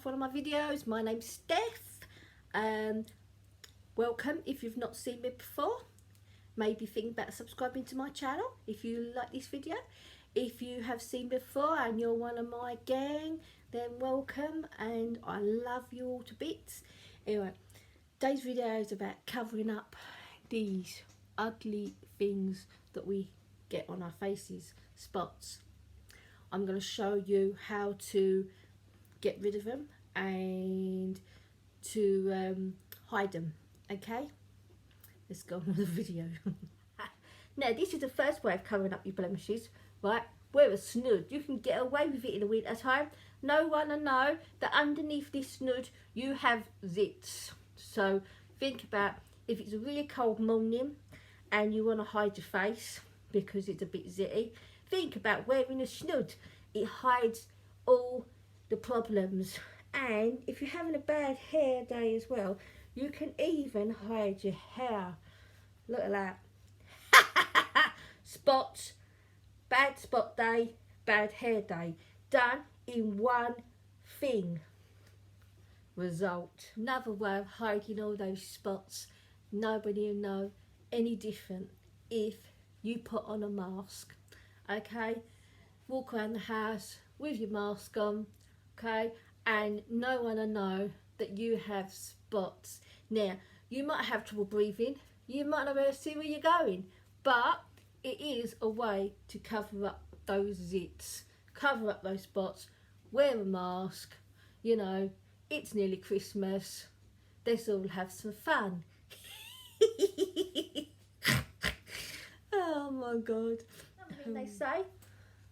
off one of my videos. My name's Steph. Welcome if you've not seen me before. Maybe think about subscribing to my channel if you like this video. If you have seen before and you're one of my gang, then welcome, and I love you all to bits. Anyway, today's video is about covering up these ugly things that we get on our faces, spots. I'm going to show you how to get rid of them and to hide them. Okay, let's go on with the video. Now, this is the first way of covering up your blemishes, right? Wear a snood. You can get away with it in the winter time. No one will know that underneath this snood you have zits. So think about if it's a really cold morning and you want to hide your face because it's a bit zitty. Think about wearing a snood. It hides all the problems. And if you're having a bad hair day as well, you can even hide your hair. Look at that. Spots, bad spot day, bad hair day, done in one thing. Result. Another way of hiding all those spots, nobody will know any different if you put on a mask. Okay, walk around the house with your mask on, okay, and no one will know that you have spots. Now, you might have trouble breathing, you might not be able to see where you're going, but it is a way to cover up those zits, cover up those spots. Wear a mask, you know, it's nearly Christmas, let's all have some fun. Oh my God. They say,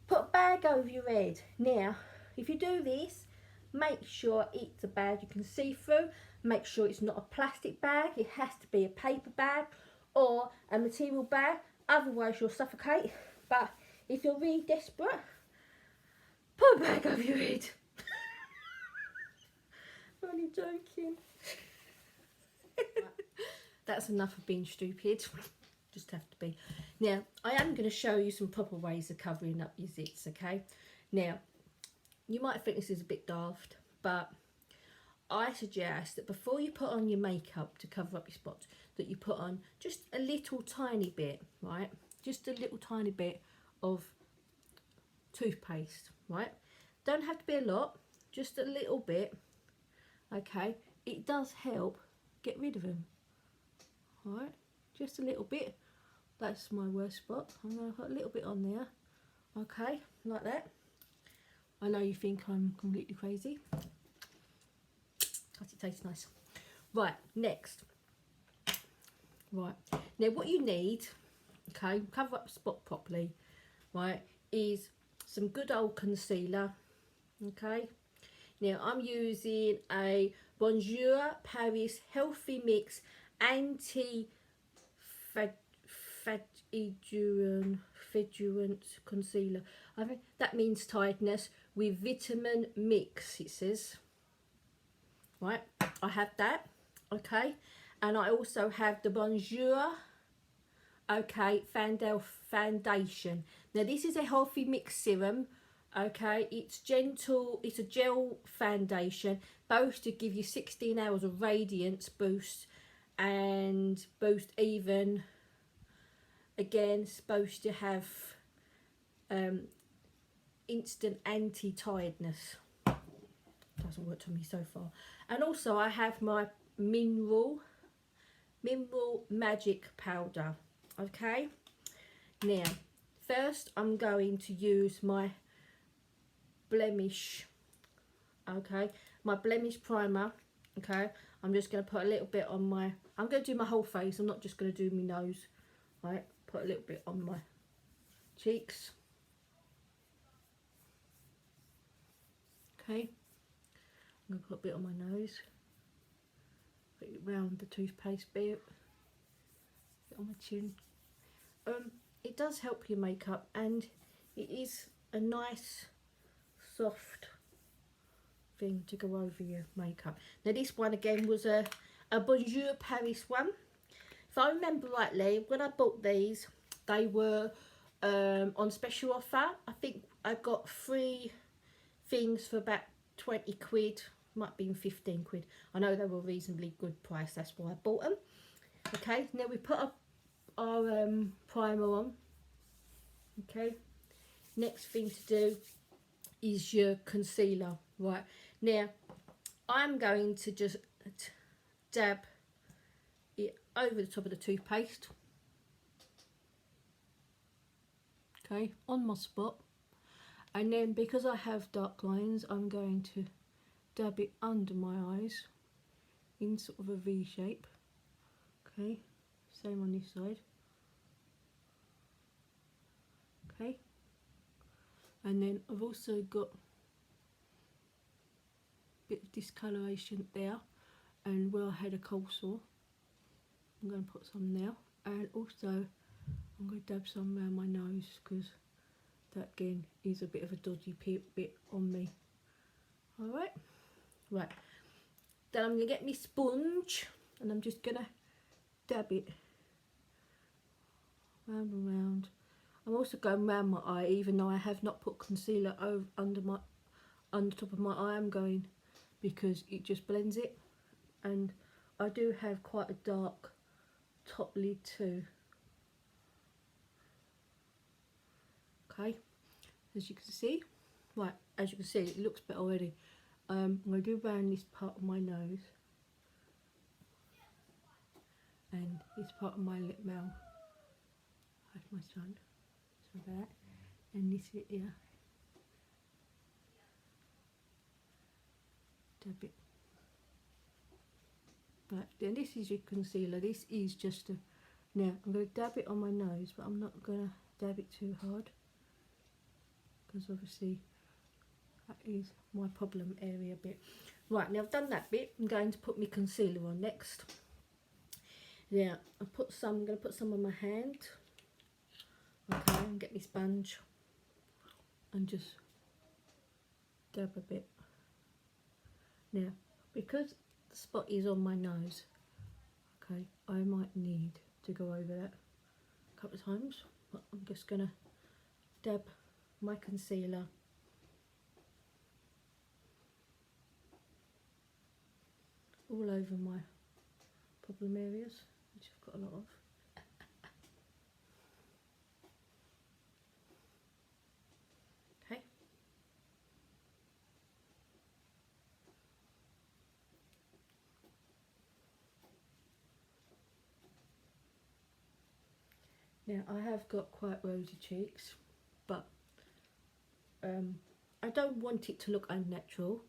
put a bag over your head. Now, if you do this, make sure it's a bag you can see through. Make sure it's not a plastic bag. It has to be a paper bag or a material bag. Otherwise, you'll suffocate. But if you're really desperate, put a bag over your head. I'm only joking. That's enough of being stupid. Just have to be. Now, I am going to show you some proper ways of covering up your zits, okay? Now, you might think this is a bit daft, but I suggest that before you put on your makeup to cover up your spots, that you put on just a little tiny bit, right? Just a little tiny bit of toothpaste, right? Don't have to be a lot, just a little bit, okay? It does help get rid of them, all right? Just a little bit. That's my worst spot. I'm going to put a little bit on there, okay, like that. I know you think I'm completely crazy, but it tastes nice. Right, next. Right, now what you need, okay, cover up the spot properly, right, is some good old concealer, okay. Now I'm using a Bonjour Paris Healthy Mix Anti-Fedulent Concealer. I think that means tiredness with vitamin mix, it says. Right, I have that, okay, and I also have the Bonjour, okay, foundation. Now this is a healthy mix serum, okay, it's gentle, it's a gel foundation, supposed to give you 16 hours of radiance boost and boost even, again, supposed to have instant anti-tiredness. Doesn't work on me so far. And also I have my mineral magic powder, okay. Now first I'm going to use my blemish, okay, my blemish primer, okay. I'm just going to put a little bit on my, I'm going to do my whole face, I'm not just going to do my nose, right, put a little bit on my cheeks, okay. I'm going to put a bit on my nose, put it round the toothpaste bit on my chin. It does help your makeup, and it is a nice soft thing to go over your makeup. Now this one again was a Bonjour Paris one. If I remember rightly, when I bought these, they were on special offer. I think I got 3 things for about 20 quid, might be 15 quid. I know they were a reasonably good price, that's why I bought them. Okay, now we put our primer on. Okay, next thing to do is your concealer. Right, now I'm going to just dab it over the top of the toothpaste. Okay, on my spot. And then because I have dark lines, I'm going to dab it under my eyes in sort of a V shape. Okay, same on this side. Okay, and then I've also got a bit of discoloration there, and where I had a cold sore, I'm going to put some now, and also I'm going to dab some around my nose because that again is a bit of a dodgy bit on me. Alright, right, then I'm going to get my sponge and I'm just going to dab it round and round. I'm also going round my eye, even though I have not put concealer over under top of my eye. I'm going because it just blends it, and I do have quite a dark top lid too. Okay, as you can see, right, as you can see, it looks better already. I'm going to do around this part of my nose and this part of my lip mouth. That's my son. So that, and this bit here. Dab it. Right, then this is your concealer. This is just a. Now I'm going to dab it on my nose, but I'm not going to dab it too hard because obviously that is my problem area bit. Right, now I've done that bit. I'm going to put my concealer on next. Now I'm going to put some on my hand. Okay, and get my sponge and just dab a bit. Now, because the spot is on my nose, okay, I might need to go over that a couple of times, but I'm just going to dab my concealer all over my problem areas, which I've got a lot of. Okay. Now I have got quite rosy cheeks, but I don't want it to look unnatural.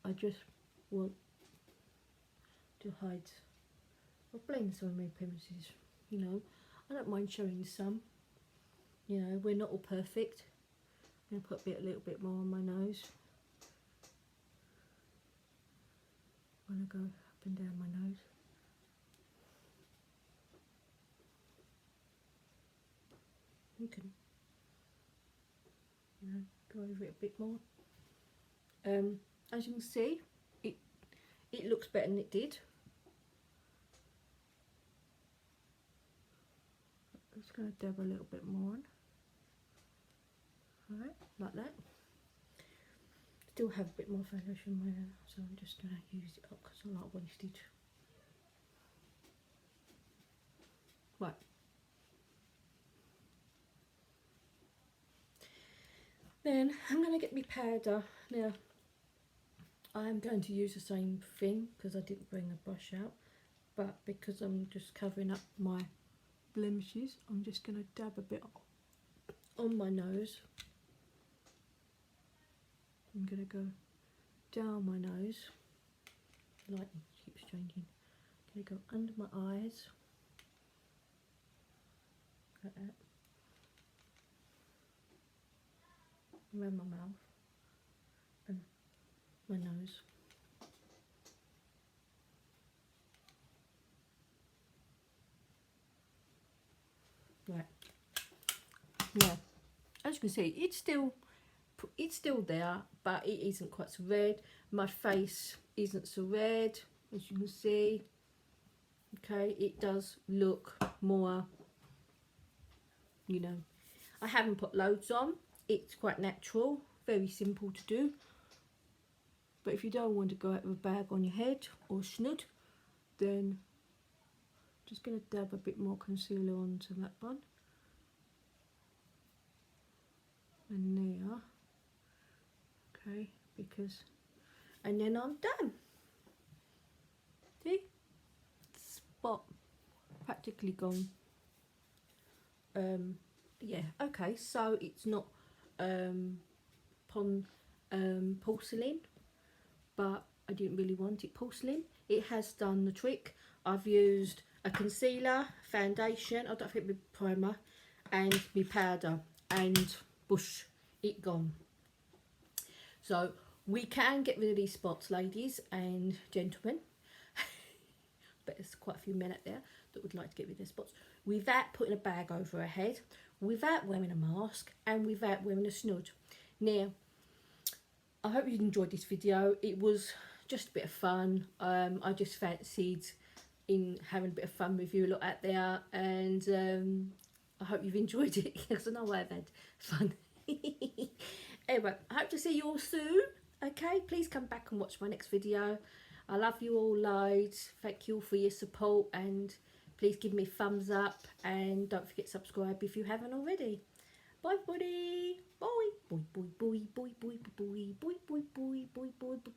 I just want to hide or blend some of my blemishes. You know, I don't mind showing some. You know, we're not all perfect. I'm going to put a little bit more on my nose. When I go up and down my nose. You can, you know, go over it a bit more. As you can see, it looks better than it did. I'm just going to dab a little bit more on. Alright, like that. Still have a bit more foundation there, so I'm just going to use it up because I like wastage. Right. Then I'm going to get my powder. Now, I'm going to use the same thing because I didn't bring a brush out, but because I'm just covering up my blemishes, I'm just going to dab a bit on my nose. I'm going to go down my nose, light keeps changing. I'm going to go under my eyes, like that, around my mouth and my nose. Right. Now, as you can see, it's still there, but it isn't quite so red. My face isn't so red, as you can see. Okay, it does look more, you know, I haven't put loads on. It's quite natural, very simple to do, But if you don't want to go out with a bag on your head or snood, then just going to dab a bit more concealer onto that one. And there. Okay, because, and then I'm done. See? Spot practically gone. Yeah, okay, so it's not porcelain, but I didn't really want it porcelain. It has done the trick. I've used a concealer, foundation, I don't think my primer, and my powder, and bush, it gone. So we can get rid of these spots, ladies and gentlemen. But there's quite a few men out there that would like to get rid of their spots without putting a bag over her head, without wearing a mask, and without wearing a snood. Now, I hope you enjoyed this video. It was just a bit of fun. I just fancied in having a bit of fun with you lot out there, and I hope you've enjoyed it, because I know I've had fun. Anyway, I hope to see you all soon. Okay, please come back and watch my next video. I love you all loads. Thank you all for your support, and please give me a thumbs up, and don't forget to subscribe if you haven't already. Bye, buddy. Bye. Bye, bye, bye, bye, bye, bye, bye, bye, bye, bye, bye, bye, bye.